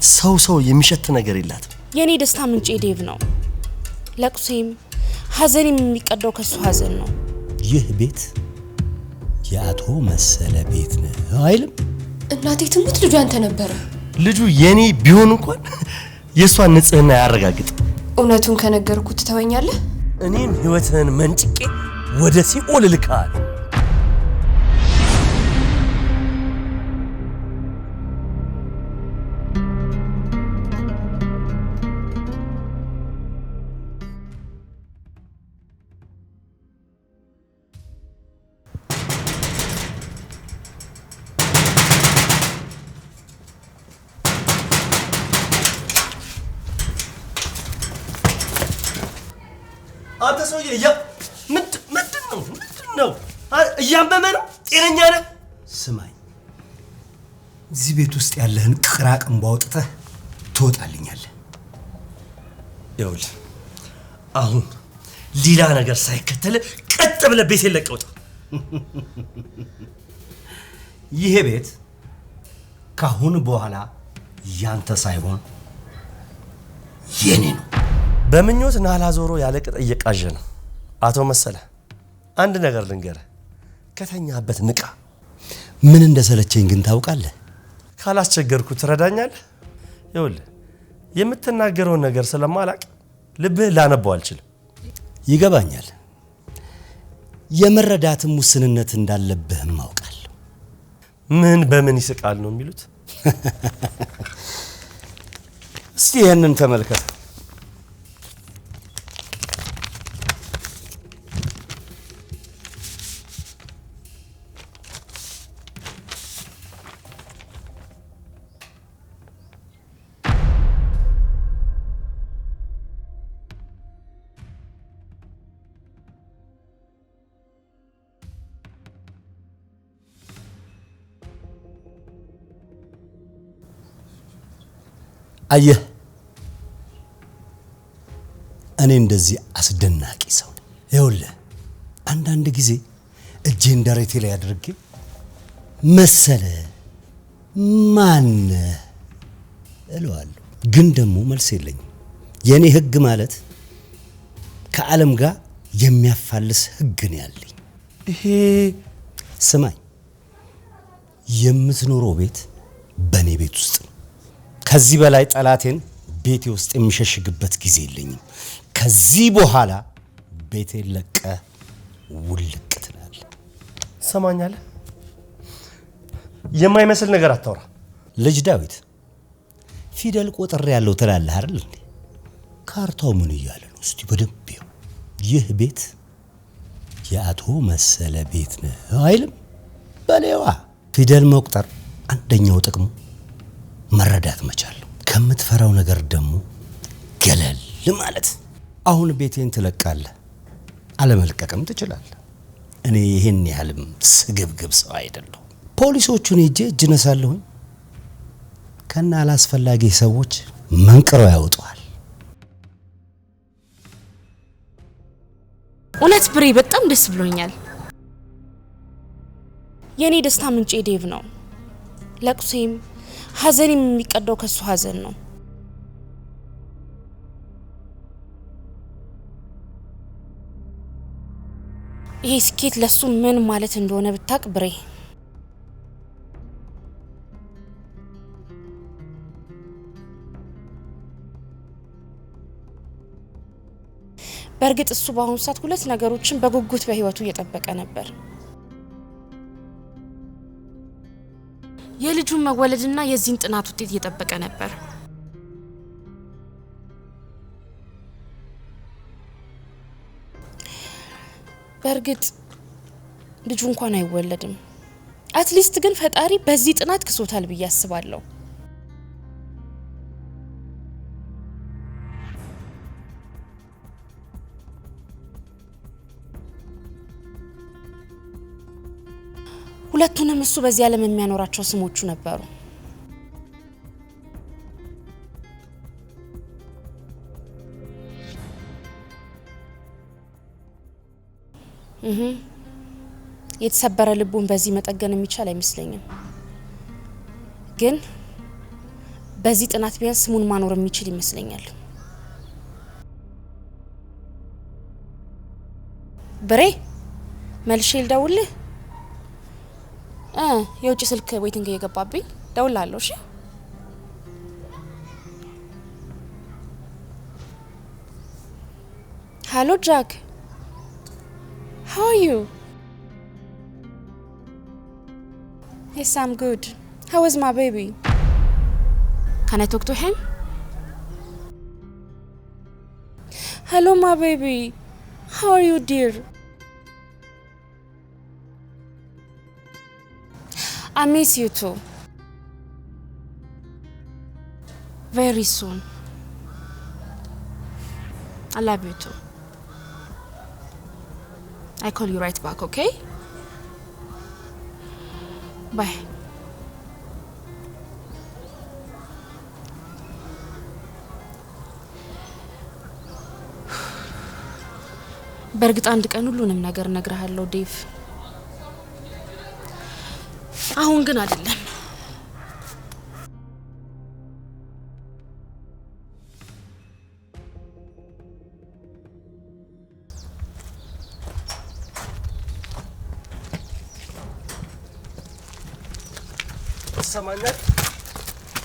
ሰው የሚሸት ነገር የላትም። የኔ ደስታ ምንጭ ዴቭ ነው። ለቅሶም ሐዘኔም የሚቀዳው ከሱ ሐዘን ነው። ይህ ቤት የአቶ መሰለ ቤት ነው አይልም? እናቴ ትሙት ልጁ አንተ ነበር። ልጁ የኔ ቢሆን እንኳን የሷን ንጽህና ያረጋግጥ። እውነቱን ከነገርኩት ተወኛለህ? እኔም ህይወትህን መንጭቄ ወደ ሲኦል ልካል። አንተ ሰውዬ ምንድነው? እያመመ ነው? ጤነኛ ነህ? ስማኝ፣ እዚህ ቤት ውስጥ ያለህን ቅራቅንቦ አውጥተህ ትወጣልኛለህ። ይኸውልህ አሁን ሌላ ነገር ሳይከተል ቀጥ ብለህ ቤቴን ለቀህ ውጣ። ይሄ ቤት ካሁን በኋላ ያንተ ሳይሆን የኔ ነው። በምኞት ናላ ዞሮ ያለቅጥ እየቃዠ ነው። አቶ መሰለ አንድ ነገር ልንገርህ፣ ከተኛበት ንቃ። ምን እንደሰለቸኝ ግን ታውቃለህ? ካላስቸገርኩ ትረዳኛለህ? ይኸውልህ የምትናገረውን ነገር ስለማላቅ ልብህ ላነበው አልችልም። ይገባኛል። የመረዳትም ውስንነት እንዳለብህም አውቃለሁ። ምን በምን ይስቃል ነው የሚሉት? እስቲ ይሄንን ተመልከት። አየህ፣ እኔ እንደዚህ አስደናቂ ሰው ነኝ። ይኸውልህ አንዳንድ ጊዜ እጄን ደረቴ ላይ አድርጌ መሰለ ማን እለዋለሁ፣ ግን ደግሞ መልስ የለኝም። የኔ ህግ ማለት ከዓለም ጋር የሚያፋልስ ህግ ነው ያለኝ። ይሄ ስማኝ፣ የምትኖረው ቤት በኔ ቤት ውስጥ ነው። ከዚህ በላይ ጠላቴን ቤቴ ውስጥ የሚሸሽግበት ጊዜ የለኝም። ከዚህ በኋላ ቤቴን ለቀህ ውልቅ ትላለህ። ሰማኛለህ? የማይመስል ነገር አታውራ። ልጅ ዳዊት ፊደል ቆጥሬ ያለው ትላለህ አይደል እንዴ? ካርታው ምን እያለ ነው? እስቲ በደንብ ይው። ይህ ቤት የአቶ መሰለ ቤት ነው አይልም? በሌዋ ፊደል መቁጠር አንደኛው ጥቅሙ መረዳት መቻል ነው። ከምትፈራው ነገር ደግሞ ገለል ማለት። አሁን ቤቴን ትለቃለህ፣ አለመልቀቅም ትችላለህ። እኔ ይሄን ያህልም ስግብግብ ሰው አይደለሁ። ፖሊሶቹን ሄጄ እጅ ነሳለሁኝ፣ ከና አላስፈላጊ ሰዎች መንቅረው ያወጣዋል። እውነት ብሬ በጣም ደስ ብሎኛል። የኔ ደስታ ምንጭ ዴቭ ነው። ለቅሶም ሐዘኔም የሚቀዳው ከሱ ሐዘን ነው። ይሄ ስኬት ለሱ ምን ማለት እንደሆነ ብታቅ ብሬ። በእርግጥ እሱ በአሁኑ ሰዓት ሁለት ነገሮችን በጉጉት በህይወቱ እየጠበቀ ነበር። የልጁን መወለድና የዚህን ጥናት ውጤት እየጠበቀ ነበር። በእርግጥ ልጁ እንኳን አይወለድም። አትሊስት ግን ፈጣሪ በዚህ ጥናት ክሶታል ብዬ አስባለሁ። ሁለቱንም እሱ በዚህ ዓለም የሚያኖራቸው ስሞቹ ነበሩ። የተሰበረ ልቡን በዚህ መጠገን የሚቻል አይመስለኝም። ግን በዚህ ጥናት ቢያንስ ስሙን ማኖር የሚችል ይመስለኛል። ብሬ መልሼ ልደውልህ? የውጭ ስልክ ዌይቲንግ እየገባብኝ ደውላለሁ። እሺ Hello Jack. How are you? Yes, I'm good. How is my baby? Can I talk to him? Hello my baby. How are you, dear? I miss you too. Very soon. I love you too. I call you right back, okay? Bye. በርግጥ አንድ ቀን ሁሉንም ነገር ነግርሃለሁ ዴቭ። አሁን ግን አይደለም።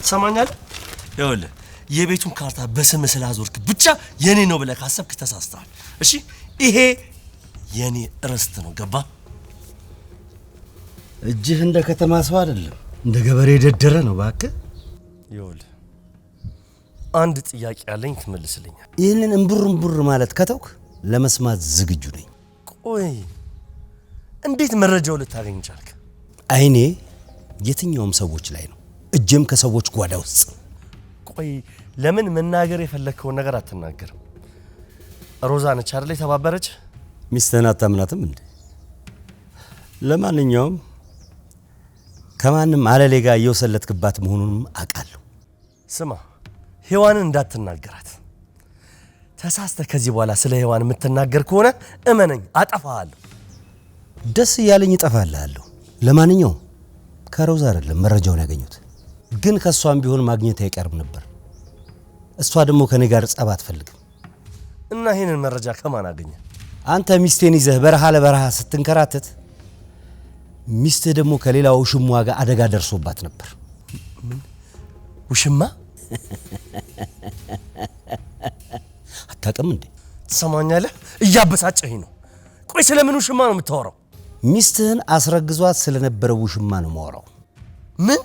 ሰማኛል። ይኸውልህ የቤቱን ካርታ በስም ስላዞርክ ብቻ የኔ ነው ብለህ ካሰብክ ተሳስተሃል። እሺ ይሄ የኔ ርስት ነው። ገባ? እጅህ እንደ ከተማ ሰው አይደለም፣ እንደ ገበሬ ደደረ ነው። እባክህ ይኸውልህ አንድ ጥያቄ ያለኝ ትመልስልኛል? ይህንን እምቡር ማለት ከተውክ ለመስማት ዝግጁ ነኝ። ቆይ እንዴት መረጃው ልታገኝ ቻልክ? አይኔ የትኛውም ሰዎች ላይ ነው፣ እጅም ከሰዎች ጓዳ ውስጥ። ቆይ ለምን መናገር የፈለከውን ነገር አትናገርም? ሮዛ ነች አይደል የተባበረች? ሚስትህን አታምናትም እንዴ? ለማንኛውም ከማንም አለሌ ጋር እየወሰለትክባት መሆኑንም አውቃለሁ። ስማ ሔዋንን እንዳትናገራት። ተሳስተህ ከዚህ በኋላ ስለ ሔዋን የምትናገር ከሆነ እመነኝ አጠፋሃለሁ። ደስ እያለኝ እጠፋልሃለሁ። ለማንኛውም ከሮዛ አይደለም መረጃውን ያገኙት፣ ግን ከሷም ቢሆን ማግኘት አይቀርም ነበር። እሷ ደግሞ ከኔ ጋር ጸብ አትፈልግም። እና ይሄንን መረጃ ከማን አገኘ? አንተ ሚስቴን ይዘህ በረሃ ለበረሃ ስትንከራተት፣ ሚስትህ ደግሞ ከሌላው ውሽሟ ጋር አደጋ ደርሶባት ነበር። ምን ውሽማ? አታውቅም እንዴ? ትሰማኛለህ? እያበሳጨኝ ነው። ቆይ ስለምን ውሽማ ነው የምታወራው? ሚስትህን አስረግዟት ስለነበረው ውሽማ ነው የማወራው። ምን?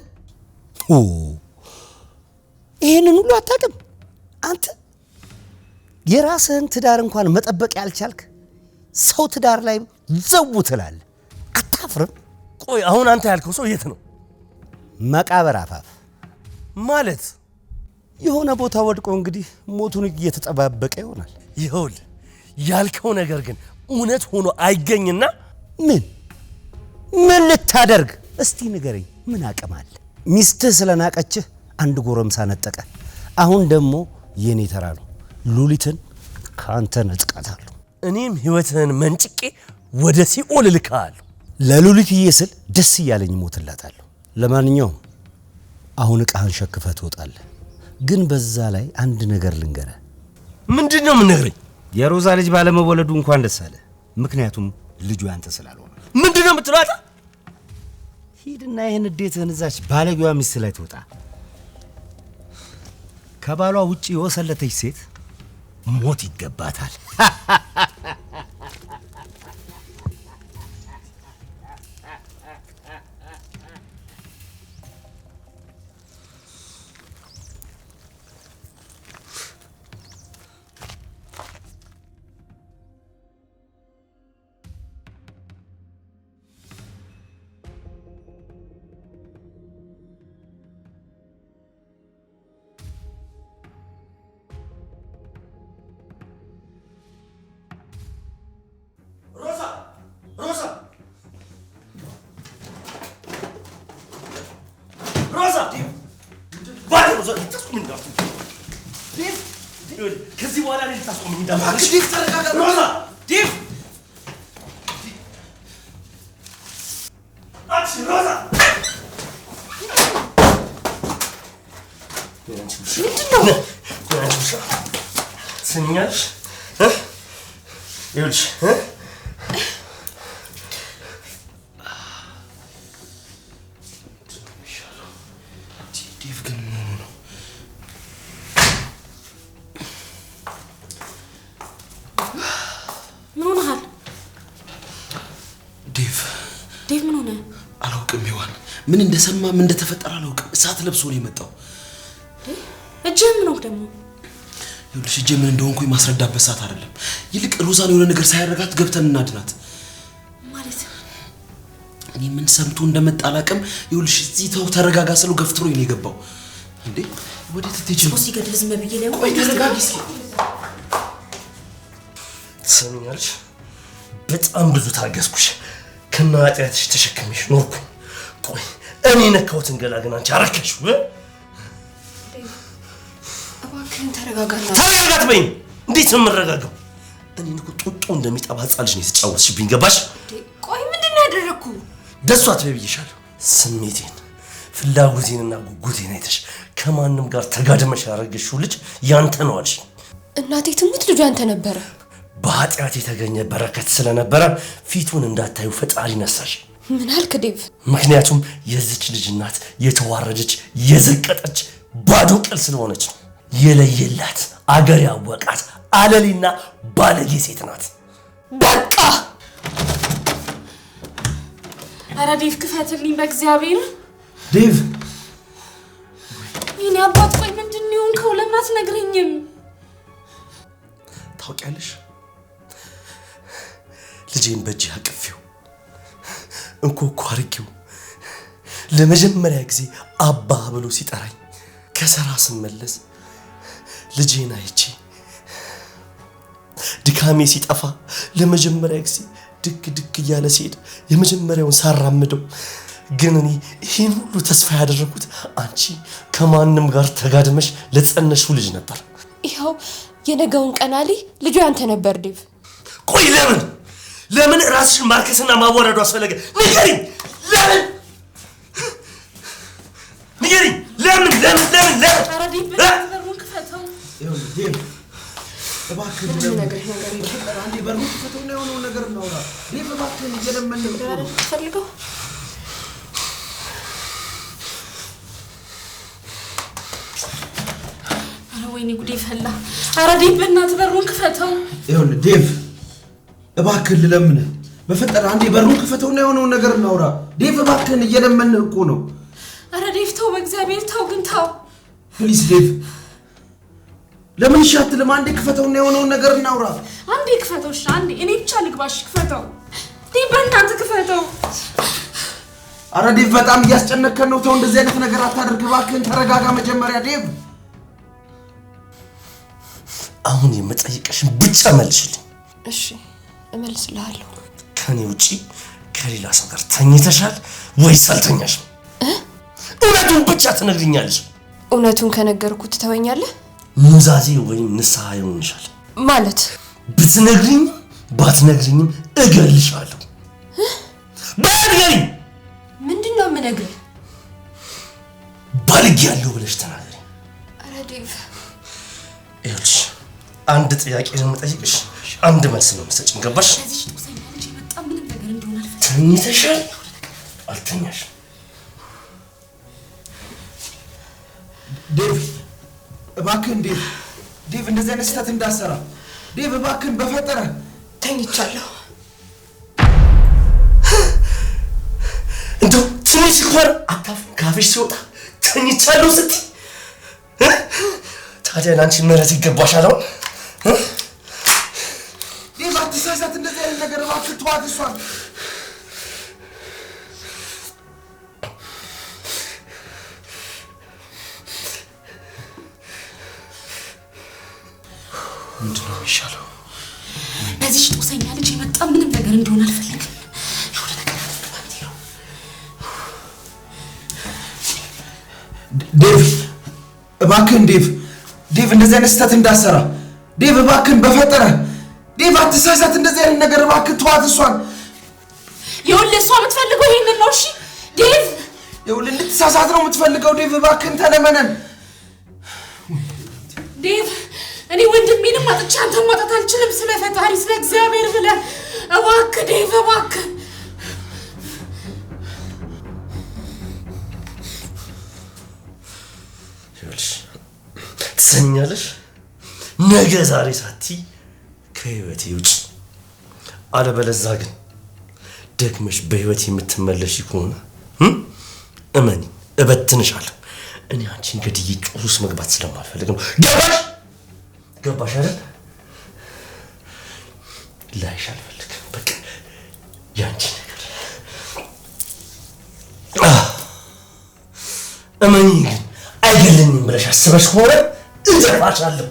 ይሄንን ሁሉ አታውቅም አንተ? የራስህን ትዳር እንኳን መጠበቅ ያልቻልክ ሰው ትዳር ላይ ዘው ትላለህ። አታፍርም? ቆይ አሁን አንተ ያልከው ሰው የት ነው? መቃብር አፋፍ ማለት የሆነ ቦታ ወድቆ እንግዲህ ሞቱን እየተጠባበቀ ይሆናል። ይኸውልህ ያልከው ነገር ግን እውነት ሆኖ አይገኝና ምን ልታደርግ እስቲ ንገረኝ። ምን አቅም አለ? ሚስትህ ስለናቀችህ አንድ ጎረምሳ ነጠቀ። አሁን ደግሞ የኔ ተራ ነው። ሉሊትን ካንተ ነጥቃታለሁ። እኔም ህይወትህን መንጭቄ ወደ ሲኦል ልካለሁ። ለሉሊትዬ ስል ደስ እያለኝ ሞትላታለሁ። ለማንኛውም አሁን ዕቃህን ሸክፈህ ትወጣለህ። ግን በዛ ላይ አንድ ነገር ልንገርህ። ምንድነው የምነግረኝ? የሮዛ ልጅ ባለመወለዱ እንኳን ደስ አለ። ምክንያቱም ልጁ ያንተ ስላልሆነ። ምንድነው የምትለው? ሂድና ይህን እንዴትህን እዛች ባለጌዋ ሚስት ላይ ትወጣ። ከባሏ ውጪ የወሰለተች ሴት ሞት ይገባታል። ከዚህ በኋላ ላይ ልታስቆም እንዳማርሽ ሮዛ ዲፍ አክሽን ሮዛ ምንድነው? ስኛሽ ይኸውልሽ ዴቭ ግን ምን ነው? ምን ሆነሃል? ዴቭ ምን ሆነ? አላውቅም። ይዋን ምን እንደሰማ ምን እንደተፈጠረ አላውቅም። እሳት ለብሶ ነው የመጣው። እጅህ ምን ነው ደግሞ? ይኸውልሽ እጄ ምን እንደሆንኩኝ ማስረዳበት ሰዓት አይደለም። ይልቅ ሮዛን የሆነ ነገር ሳያረጋት ገብተን እናድናት። ማለት እኔ ምን ሰምቶ እንደመጣ አላውቅም። ይኸውልሽ እዚህ ተው ተረጋጋ ስለው ገፍትሮኝ ነው የገባው። እንዴ ወዴት ትሄጂ ነው? ሲገድል ዝም ብዬ ላይ ቆይ ተረጋጊ እስኪ። ትሰሚኛለሽ? በጣም ብዙ ታገዝኩሽ። ከናጢያትሽ ተሸክሜሽ ኖርኩኝ። ቆይ እኔ ነካሁትን ገላ ግን አንቺ አረከሽው። እባክህን ተረጋጋና። ተረጋጋት በይኝ። እንዴት ነው የምረጋጋው? እኔን እኮ ጡጦ እንደሚጠባ ሕፃን ልጅ ነው የተጫወትሽብኝ። ገባሽ? ቆይ ምንድን ነው ያደረግኩ? ደሱ አትበይ ብዬሻለሁ። ስሜቴን ፍላጎቴንና ጉጉቴን አይተሽ ከማንም ጋር ተጋድመሽ ያረገሽው ልጅ ያንተ ነው አልሽ። እናቴ ትሙት ልጁ ያንተ ነበረ። በኃጢአት የተገኘ በረከት ስለነበረ ፊቱን እንዳታዩ ፈጣሪ ነሳሽ። ምን አልክ ዴቭ? ምክንያቱም የዚች ልጅ እናት የተዋረደች የዘቀጠች ባዶ ቅል ስለሆነች ነው። የለየላት አገር ያወቃት አለሊና ባለጌ ሴት ናት። በቃ ኧረ ዴቭ ክፈትልኝ በእግዚአብሔር። ዴቭ የኔ አባት ቆይ ምንድን ነው የሆንከው? ለምን አትነግረኝም? ታውቂያለሽ ልጄን በእጅ አቅፌው እንኮኮ አርጌው ለመጀመሪያ ጊዜ አባ ብሎ ሲጠራኝ ከሰራ ስመለስ ልጄን አይቼ ድካሜ ሲጠፋ ለመጀመሪያ ጊዜ ድክ ድክ እያለ ሲሄድ የመጀመሪያውን ሳራምደው ግን እኔ ይህን ሁሉ ተስፋ ያደረኩት አንቺ ከማንም ጋር ተጋድመሽ ለጸነሽው ልጅ ነበር። ይኸው የነገውን ቀናሊ ልጁ ያንተ ነበር ዴቭ። ቆይ ለምን ራስሽን ማርከስና ማዋረዱ አስፈለገ? ንገሪኝ። ንገሪኝ። ለምን? ኧረ ዴቭ በሩን ክፈተው። ይኸውልህ ዴቭ እባክህን አንዴ በሩን ክፈተውና የሆነውን ነገር እናውራ። ዴቭ እባክህን እየለመንኩ ነው። ፈልገው ወይኔ ጉዴ ፈላ። ኧረ ዴቭ በእናትህ በሩን ክፈተው። ይኸውልህ ዴቭ እባክህን ልለምንህ በፈጠረ አንዴ በሩን ክፈተውና የሆነውን ነገር እናውራ። ዴቭ እባክህን እየለመንህ እኮ ነው። ኧረ ዴቭ ተው በእግዚአብሔር ተው፣ ግን ተው ፕሊዝ ዴቭ ለምን እሺ አትልም? አንዴ ክፈተውና የሆነውን ነገር እናውራ። አንዴ ክፈተው። እሺ አንዴ እኔ ብቻ ልግባሽ። ክፈተው ዴቭ በእናትህ ክፈተው። ኧረ ዴቭ በጣም እያስጨነከን ነው። ተው እንደዚህ አይነት ነገር አታደርግ እባክህን። ተረጋጋ መጀመሪያ ዴቭ። አሁን የምጠይቅሽን ብቻ መልሽልኝ። እሺ እመልስልሃለሁ። ከኔ ውጪ ከሌላ ሰው ጋር ተኝተሻል ወይስ አልተኛሽም? እውነቱን ብቻ ትነግሪኛለሽ። እውነቱን ከነገርኩ ትተወኛለህ? ኑዛዜ ወይም ንስሐ ይሆንሻል። ማለት ብትነግሪኝ ባትነግሪኝም እገልሻለሁ። ባትነግሪኝ ምንድን ነው የምነግርህ? ባልጌያለሁ ብለሽ ተናገሪ። ኧረ ዴቭ ይኸውልሽ አንድ ጥያቄ ነው የምጠይቅሽ፣ አንድ መልስ ነው የምትሰጪኝ። ገባሽ? ለዚህ ጦሰኛ ልጅ የመጣ ምንም ነገር እንደሆነ አልፈልግም። ተኝተሻል አልተኛሽም? ዴቭ እባክህን ዴቭ እንደዚህ አይነት ስህተት እንዳትሰራ ዴቭ እባክህን በፈጠረ። ተኝቻለሁ። እንደው ትንሽ እንኳን አታፍሪም? ካፍሽ ሲወጣ ተኝቻለሁ ስትይ ታዲያ ለአንቺ ምህረት ይገባሻል። አሁን ዴቭ አትሳሳት። እንደዚህ አይነት ነገር እባክህ ተዋት እሷን። ምንድን ነው የሚሻለው? ለዚህ ጦሰኛ ልጅ የመጣ ምንም ነገር እንደሆነ አልፈልግም። የሆነ ነገር አድርገው። ዴቭ እባክህን ዴቭ እንደዚህ አይነት ስህተት እንዳትሰራ ዴቭ እባክህን በፈጠረ። ዴቭ አትሳሳት። እንደዚህ አይነት ነገር እባክህ ተዋት እሷን። ይኸውልህ እሷ የምትፈልገው ይሄንን ነው። እሺ ዴቭ ይኸውልህ እንድትሳሳት ነው የምትፈልገው። ዴቭ እባክህን ተለመነን። ዴቭ እኔ ወንድሜንም አጥቼ አንተን ማጣት አልችልም። ስለ ፈጣሪ ስለ እግዚአብሔር ብለህ እባክህ ዴቭ እባክህ። ትሰኛለሽ? ነገ ዛሬ ሳቲ ከህይወቴ ውጭ፣ አለበለዛ ግን ደግመሽ በህይወት የምትመለሽ ከሆነ እመኒ እበትንሻለሁ። እኔ አንቺን ገድዬ ጮህ ውስጥ መግባት ስለማልፈልግ ነው። ገባሽ አይደል? ላይሽ አልፈልግም። በቃ ያንቺ ነገር እመኒ ግን አይገለኝም ብለሽ አስበሽ ከሆነ እዘፋሻለሁ።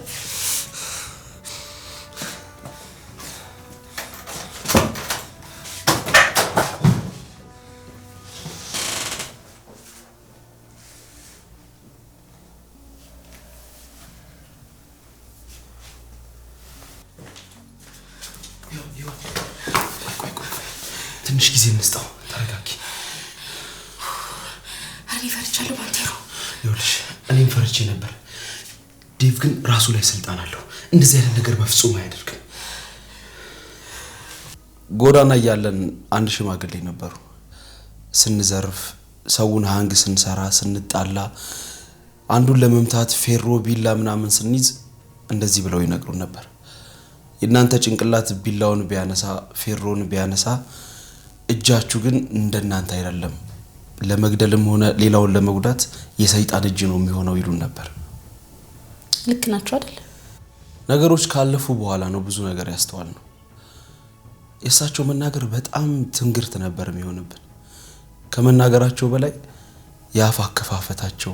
ትንሽ ጊዜ እንስጠው። ተረጋጊ። እኔ ፈርቻለሁ ባንቴሮ። ይኸውልሽ እኔም ፈርቼ ነበር። ዴቭ ግን ራሱ ላይ ስልጣን አለው። እንደዚህ አይነት ነገር በፍጹም አያደርግም። ጎዳና እያለን አንድ ሽማግሌ ነበሩ። ስንዘርፍ፣ ሰውን ሃንግ ስንሰራ፣ ስንጣላ፣ አንዱን ለመምታት ፌሮ ቢላ ምናምን ስንይዝ እንደዚህ ብለው ይነግሩን ነበር። የእናንተ ጭንቅላት ቢላውን ቢያነሳ ፌሮን ቢያነሳ እጃችሁ ግን እንደናንተ አይደለም፣ ለመግደልም ሆነ ሌላውን ለመጉዳት የሰይጣን እጅ ነው የሚሆነው ይሉን ነበር። ልክ ናቸው አይደል? ነገሮች ካለፉ በኋላ ነው ብዙ ነገር ያስተዋል ነው። የእሳቸው መናገር በጣም ትንግርት ነበር የሚሆንብን። ከመናገራቸው በላይ የአፍ አከፋፈታቸው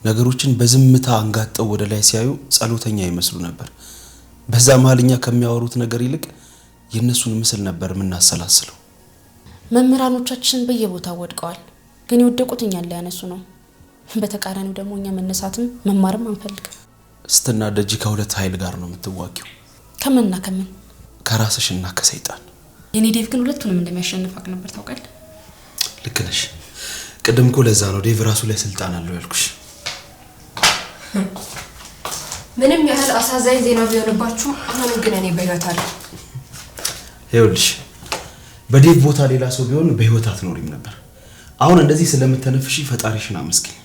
ነገሮችን በዝምታ አንጋጠው ወደ ላይ ሲያዩ ጸሎተኛ ይመስሉ ነበር። በዛ መሀልኛ ከሚያወሩት ነገር ይልቅ የነሱን ምስል ነበር የምናሰላስለው። መምህራኖቻችን በየቦታው ወድቀዋል፣ ግን የወደቁት እኛን ሊያነሱ ነው። በተቃራኒው ደግሞ እኛ መነሳትም መማርም አንፈልግም። ስትናደጂ ከሁለት ኃይል ጋር ነው የምትዋጊው። ከመንና ከመን? ከራስሽና ከሰይጣን። የኔ ዴቭ ግን ሁለቱንም እንደሚያሸንፋቅ ነበር ታውቃለህ። ልክ ነሽ። ቅድም እኮ ለዛ ነው ዴቭ ራሱ ላይ ስልጣን አለው ያልኩሽ። ምንም ያህል አሳዛኝ ዜና ቢሆንባችሁ አሁን ግን እኔ በህይወት አለሁ። ይኸውልሽ በዴቭ ቦታ ሌላ ሰው ቢሆን በህይወት አትኖሪም ነበር። አሁን እንደዚህ ስለምትተነፍሺ ፈጣሪሽን አመስግኝ።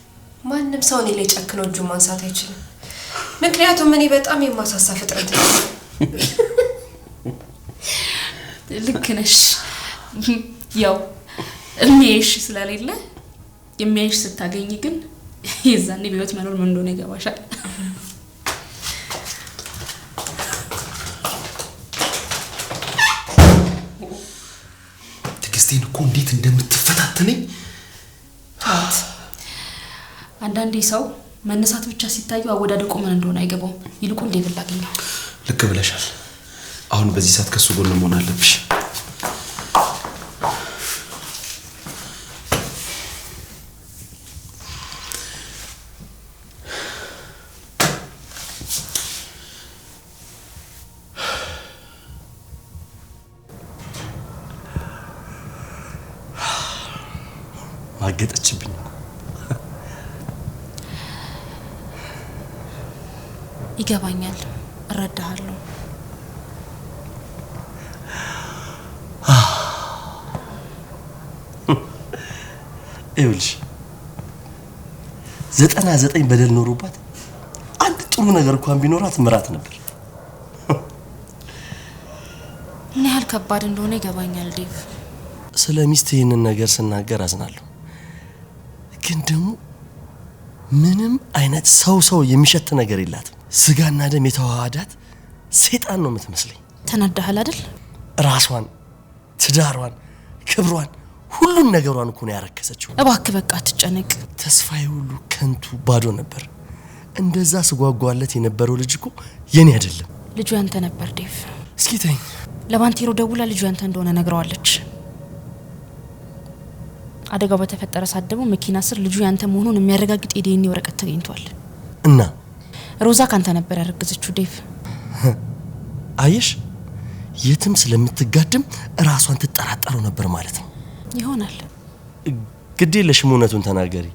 ማንም ሰው እኔ ላይ ጨክኖ እጁን ማንሳት አይችልም። ምክንያቱም እኔ በጣም የማሳሳ ፍጥረት ነኝ። ልክ ነሽ። ያው የሚያይሽ ስለሌለ የሚያይሽ ስታገኝ ግን የዛኔ በህይወት መኖር ምን እንደሆነ ይገባሻል። ትግስቴን እኮ እንዴት እንደምትፈታተነኝ። አንዳንዴ ሰው መነሳት ብቻ ሲታዩ አወዳደቁ ምን እንደሆነ አይገባውም። ይልቁን ዴቭ ላገኘው። ልክ ብለሻል። አሁን በዚህ ሰዓት ከሱ ጎን መሆን አለብሽ። ማገጠችብኝ። ይገባኛል፣ እረዳሃለሁ። ይኸውልሽ 99 በደል ኖሮባት አንድ ጥሩ ነገር እንኳን ቢኖራት ምራት ነበር። ምን ያህል ከባድ እንደሆነ ይገባኛል ዴቭ። ስለ ሚስት ይህንን ነገር ስናገር አዝናለሁ፣ ግን ደግሞ ምንም አይነት ሰው የሚሸት ነገር የላትም። ስጋና ደም የተዋሃዳት ሰይጣን ነው የምትመስለኝ። ተናደሃል አይደል? ራሷን፣ ትዳሯን፣ ክብሯን፣ ሁሉን ነገሯን እኮ ነው ያረከሰችው። እባክህ በቃ አትጨነቅ። ተስፋዬ ሁሉ ከንቱ ባዶ ነበር። እንደዛ ስጓጓለት የነበረው ልጅ እኮ የኔ አይደለም። ልጁ ያንተ ነበር ዴቭ። እስኪ ተኝ። ለባንቴሮ ደውላ ልጁ ያንተ እንደሆነ ነግረዋለች። አደጋው በተፈጠረ ሰዓት ደግሞ መኪና ስር ልጁ ያንተ መሆኑን የሚያረጋግጥ የዲኤንኤ ወረቀት ተገኝቷል። እና ሮዛ ካንተ ነበር ያረገዘችው ዴቭ። አየሽ፣ የትም ስለምትጋድም ራሷን ትጠራጠረው ነበር ማለት ነው። ይሆናል። ግድ የለሽም፣ እውነቱን ተናገሪ።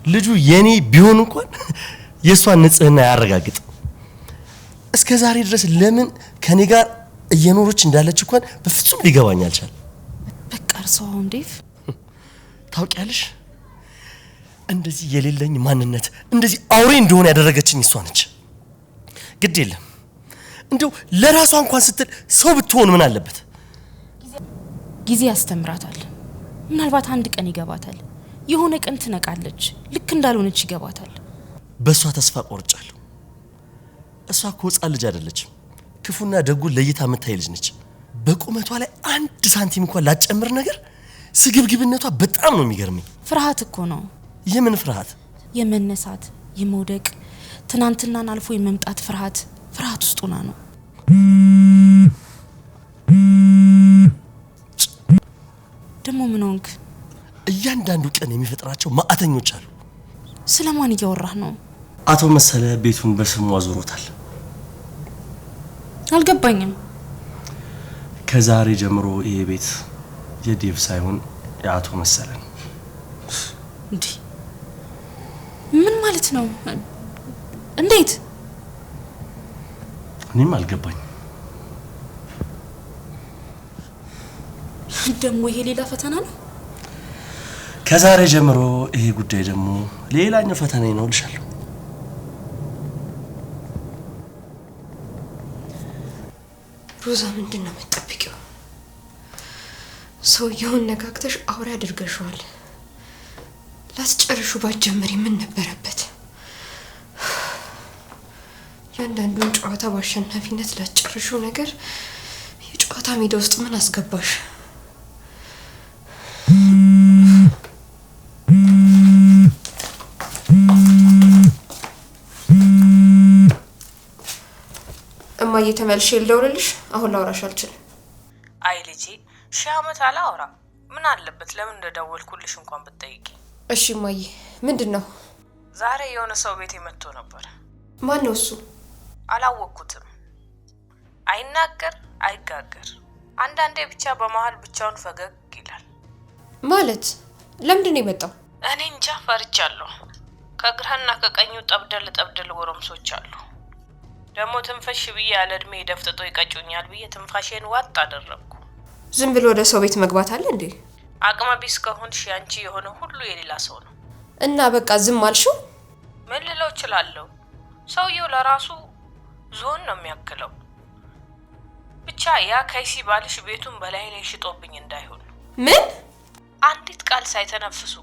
ልጁ የኔ ቢሆን እንኳን የሷን ንጽህና ያረጋግጥ። እስከ ዛሬ ድረስ ለምን ከኔ ጋር እየኖረች እንዳለች እንኳን በፍጹም ሊገባኝ አልቻለም። በቃ እርሷው ዴቭ ታውቂያለሽ፣ እንደዚህ የሌለኝ ማንነት እንደዚህ አውሬ እንደሆነ ያደረገችኝ እሷ ነች። ግድ የለም እንደው ለራሷ እንኳን ስትል ሰው ብትሆን ምን አለበት? ጊዜ ያስተምራታል። ምናልባት አንድ ቀን ይገባታል። የሆነ ቀን ትነቃለች። ልክ እንዳልሆነች ይገባታል። በእሷ ተስፋ ቆርጫለሁ። እሷ እኮ ሕፃን ልጅ አይደለችም። ክፉና ደጉን ለይታ የምታይ ልጅ ነች። በቁመቷ ላይ 1 ሳንቲም እንኳን ላጨምር ነገር ስግብግብነቷ በጣም ነው የሚገርመኝ። ፍርሃት እኮ ነው። የምን ፍርሃት? የመነሳት፣ የመውደቅ፣ ትናንትናን አልፎ የመምጣት ፍርሃት ውስጥ ሆና ነው። ደሞ ምን ሆንክ? እያንዳንዱ ቀን የሚፈጥራቸው ማዕተኞች አሉ። ስለማን እያወራህ ነው? አቶ መሰለ ቤቱን በስሙ አዞሮታል። አልገባኝም። ከዛሬ ጀምሮ ይሄ ቤት የዴቭ ሳይሆን የአቶ መሰለ ነው። እንዴ ምን ማለት ነው? እንዴት? እኔም አልገባኝም። ደግሞ ይሄ ሌላ ፈተና ነው። ከዛሬ ጀምሮ ይሄ ጉዳይ ደግሞ ሌላኛው ፈተና ነው ልሻለሁ። ሮዛ ምንድን ነው የምትጠብቂው? ሰውየውን ነካክተሽ አውሬ አድርገሽዋል። ላስጨርሹ ባትጀምሪ ምን ነበረበት? ያንዳንዱን ጨዋታ በአሸናፊነት ላስጨርሹ ነገር የጨዋታ ሜዳ ውስጥ ምን አስገባሽ? እማዬ ተመልሼ ልደውልልሽ? አሁን ላውራሽ አልችልም። አይ ልጄ 1000 ዓመት አላወራ። ምን አለበት ለምን እንደደወልኩልሽ እንኳን ብትጠይቂ። እሺ እማዬ ምንድን ነው? ዛሬ የሆነ ሰው ቤት መጥቶ ነበር። ማን ነው እሱ? አላወቅኩትም። አይናገር አይጋገር፣ አንዳንዴ ብቻ በመሃል ብቻውን ፈገግ ይላል። ማለት ለምንድን ነው የመጣው? እኔ እንጃ ፈርቻለሁ። ከግራና ከቀኙ ጠብደል ጎረምሶች አሉ። ደግሞ ትንፈሽ ብዬ ያለ እድሜ ደፍጥጦ ይቀጩኛል ብዬ ትንፋሼን ዋጥ አደረኩ። ዝም ብሎ ወደ ሰው ቤት መግባት አለ እንዴ? አቅመ ቢስ ከሆንሽ ያንቺ የሆነ ሁሉ የሌላ ሰው ነው። እና በቃ ዝም አልሽው? ምን ልለው እችላለሁ? ሰውየው ለራሱ ዞን ነው የሚያክለው። ብቻ ያ ከይሲ ባልሽ ቤቱን በላይ ላይ ሽጦብኝ እንዳይሆን። ምን? አንዲት ቃል ሳይተነፍሱ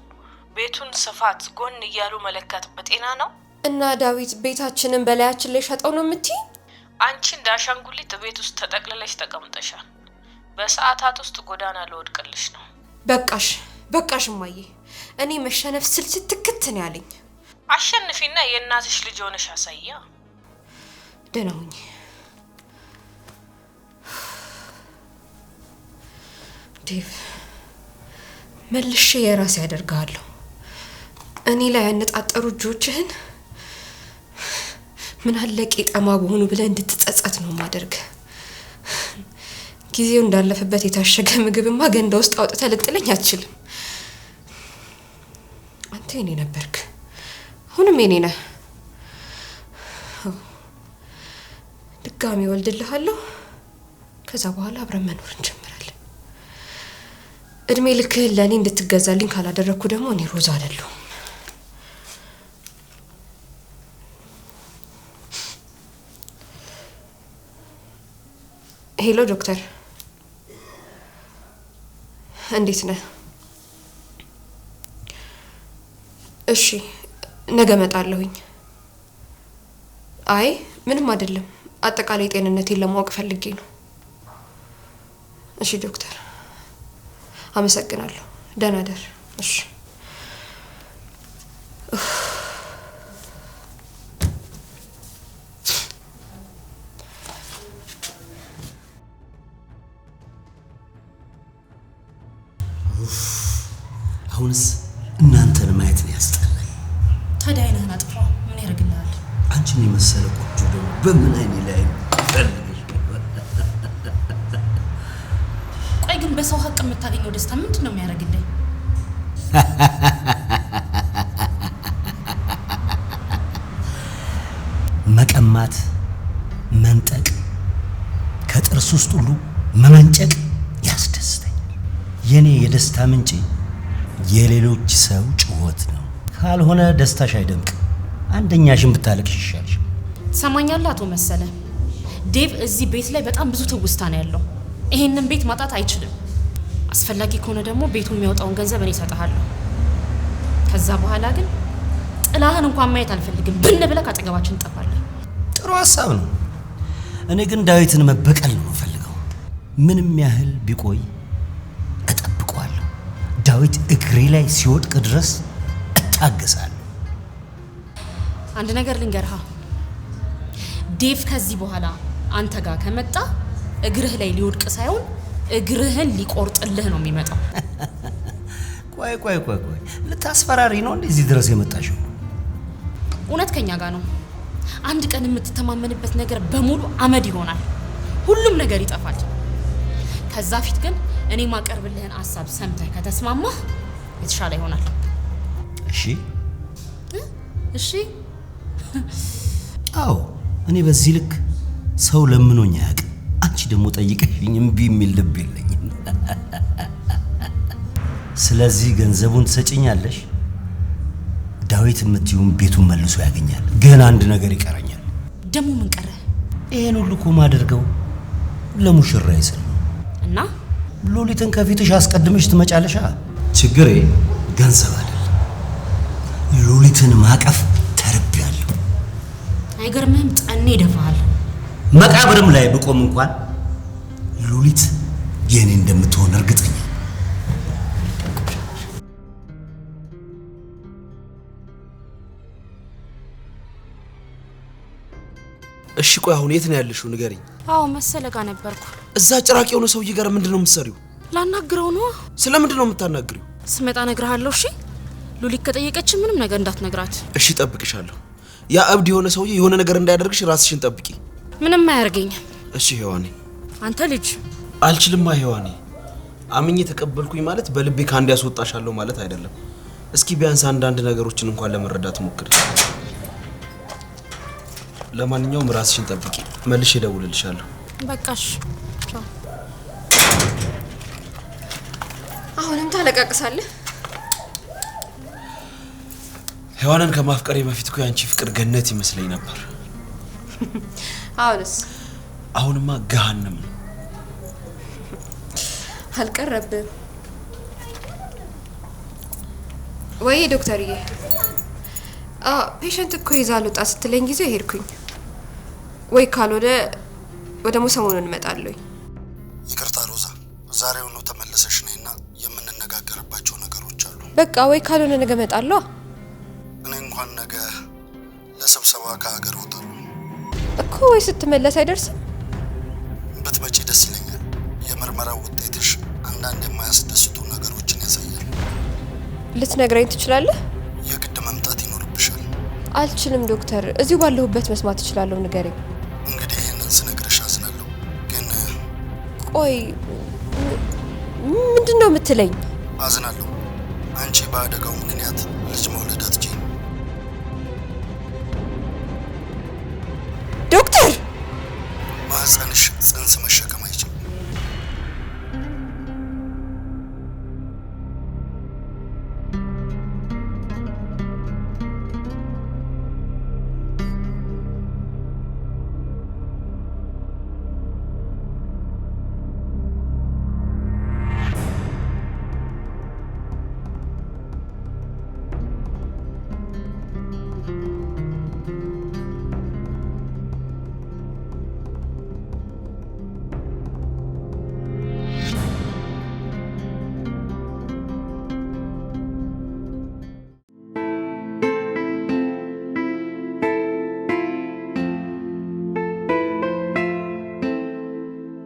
ቤቱን ስፋት ጎን እያሉ መለካት በጤና ነው? እና ዳዊት ቤታችንን በላያችን ላይ ሸጠው ነው የምትይ? አንቺ እንዳሻንጉሊት ቤት ውስጥ ተጠቅልለሽ ተቀምጠሻል። በሰዓታት ውስጥ ጎዳና ልወድቅልሽ ነው። በቃሽ እማዬ። እኔ መሸነፍ ስልችት ትክት ነው ያለኝ። አሸንፊና የእናትሽ ልጅ ሆነሽ አሳያ። ደህና ሁኚ። ዴቭ መልሼ የራሴ ያደርጋለሁ። እኔ ላይ ያነጣጠሩ እጆችህን ምን አለ ቄጠማ በሆኑ ብለህ እንድትጸጸት ነው ማደርግ። ጊዜው እንዳለፈበት የታሸገ ምግብማ ገንዳ ውስጥ አውጥተህ ልጥለኝ አትችልም። አንተ የኔ ነበርክ፣ አሁንም የኔ ነህ። ድጋሚ ወልድልሃለሁ። ከዛ በኋላ አብረን መኖር እንጀምራለን። እድሜ ልክህን ለእኔ እንድትገዛልኝ ካላደረግኩ ደግሞ እኔ ሮዛ አይደለሁም። ሄሎ ዶክተር፣ እንዴት ነህ? እሺ ነገ እመጣለሁኝ። አይ ምንም አይደለም፣ አጠቃላይ ጤንነቴን ለማወቅ ፈልጌ ነው። እሺ ዶክተር፣ አመሰግናለሁ። ደህና ደር። እሺ አሁንስ እናንተን ማየት ነው ያስጠላኝ። ታዲያ አይነህን አጥፋ፣ ምን ያደርግልሃል? አንቺን የመሰለ ቆንጆ ደግሞ በምን አይኔ ላይ ቆይ ግን በሰው ሀቅ የምታገኘው ደስታ ምንድን ነው የሚያደርግልኝ? መቀማት፣ መንጠቅ፣ ከጥርስ ውስጥ ሁሉ መመንጨቅ ያስደስተኛል። የኔ የደስታ ምንጭ የሌሎች ሰው ጩኸት ነው። ካልሆነ ደስታሽ አይደምቅ። አንደኛሽን ብታለቅሽ ይሻልሽ። ትሰማኛለህ አቶ መሰለ? ዴቭ እዚህ ቤት ላይ በጣም ብዙ ትውስታ ነው ያለው። ይሄንን ቤት ማጣት አይችልም። አስፈላጊ ከሆነ ደግሞ ቤቱ የሚያወጣውን ገንዘብ እኔ እሰጥሃለሁ። ከዛ በኋላ ግን ጥላህን እንኳን ማየት አልፈልግም። ብን ብለህ ካጠገባችን እንጠፋለን። ጥሩ ሐሳብ ነው። እኔ ግን ዳዊትን መበቀል ነው የምፈልገው። ምንም ያህል ቢቆይ እጠብቀዋለሁ። ዳዊት እግሬ ላይ ሲወድቅ ድረስ እታገሳለሁ። አንድ ነገር ልንገርሃ፣ ዴቭ ከዚህ በኋላ አንተ ጋር ከመጣ እግርህ ላይ ሊወድቅ ሳይሆን እግርህን ሊቆርጥልህ ነው የሚመጣው። ቆይ ልታስፈራሪ ነው እንደዚህ ድረስ የመጣሽው? እውነት ከኛ ጋር ነው። አንድ ቀን የምትተማመንበት ነገር በሙሉ አመድ ይሆናል። ሁሉም ነገር ይጠፋል። ከዛ ፊት ግን እኔ ማቀርብልህን ሐሳብ ሰምተህ ከተስማማህ የተሻለ ይሆናል። እሺ? አዎ፣ እኔ በዚህ ልክ ሰው ለምኖኝ አያውቅም። አንቺ ደግሞ ጠይቀሽኝ እምቢ የሚል ልብ የለኝም። ስለዚህ ገንዘቡን ትሰጪኛለሽ። ዳዊት የምትይውን ቤቱን መልሶ ያገኛል። ግን አንድ ነገር ይቀረኛል። ደግሞ ምን ቀረ? ይሄን ሁሉ እኮ ማደርገው ለሙሽራዬ ስል ነው። እና ሉሊትን ከፊትሽ አስቀድመሽ ትመጫለሽ። ችግሬ ገንዘብ አይደለም፣ ሉሊትን ማቀፍ ተርቤያለሁ። አይገርምህም? ጠኔ ይደፋሃል። መቃብርም ላይ ብቆም እንኳን ሉሊት የኔ እንደምትሆን እርግጠኛ። እሺ ቆይ አሁን የት ነው ያለሽው? ንገሪኝ። አዎ መሰለ ጋር ነበርኩ። እዛ ጭራቅ የሆነ ሰውዬ ጋር ምንድነው የምትሰሪው? ላናግረው ነው። ስለምንድነው የምታናግሪው? ስመጣ እነግርሃለሁ። እሺ? ሉሊት ከጠየቀች ምንም ነገር እንዳትነግራት። እሺ ጠብቅሻለሁ። ያ እብድ የሆነ ሰውዬ የሆነ ነገር እንዳያደርግሽ ራስሽን ጠብቂ። ምንም አያርገኝም። እሺ ሔዋኔ። አንተ ልጅ አልችልማ ሔዋኔ። አምኜ ተቀበልኩኝ ማለት በልቤ ካንድ ያስወጣሻለሁ ማለት አይደለም። እስኪ ቢያንስ አንዳንድ ነገሮችን እንኳን ለመረዳት ሞክሪ። ለማንኛውም ራስሽን ጠብቂ። መልሼ እደውልልሻለሁ። በቃሽ። ቻው። አሁንም ታለቃቅሳለህ? ሔዋንን ከማፍቀሬ በፊት እኮ ያንቺ ፍቅር ገነት ይመስለኝ ነበር። አሁንስ? አሁንማ ገሃነም ነው። አልቀረብም ወይ ዶክተርዬ? ፔሸንት እኮ ይዛ ልውጣ ስትለኝ ጊዜ ሄድኩኝ። ወይ ካልሆነ ወደ ሰሞኑን እንመጣለሁ። ይቅርታ ሮዛ፣ ዛሬውኑ ተመለሰሽ ነይና የምንነጋገርባቸው ነገሮች አሉ። በቃ ወይ ካልሆነ ነገ እመጣለሁ። እኔ እንኳን ነገ ለስብሰባ ከሀገር እወጣለሁ እኮ። ወይ ስትመለስ አይደርስም? ብትመጪ ደስ ይለኛል። የምርመራው ውጤትሽ አንዳንድ የማያስደስቱ ነገሮችን ያሳያል። ልትነግረኝ ትችላለህ? የግድ መምጣት ይኖርብሻል። አልችልም ዶክተር፣ እዚሁ ባለሁበት መስማት እችላለሁ። ንገረኝ። እንግዲህ ይህንን ስነግርሽ አዝናለሁ፣ ግን ቆይ ምንድነው የምትለኝ? አዝናለሁ። አንቺ በአደጋው ምክንያት ልጅ መውለድ አትችይም።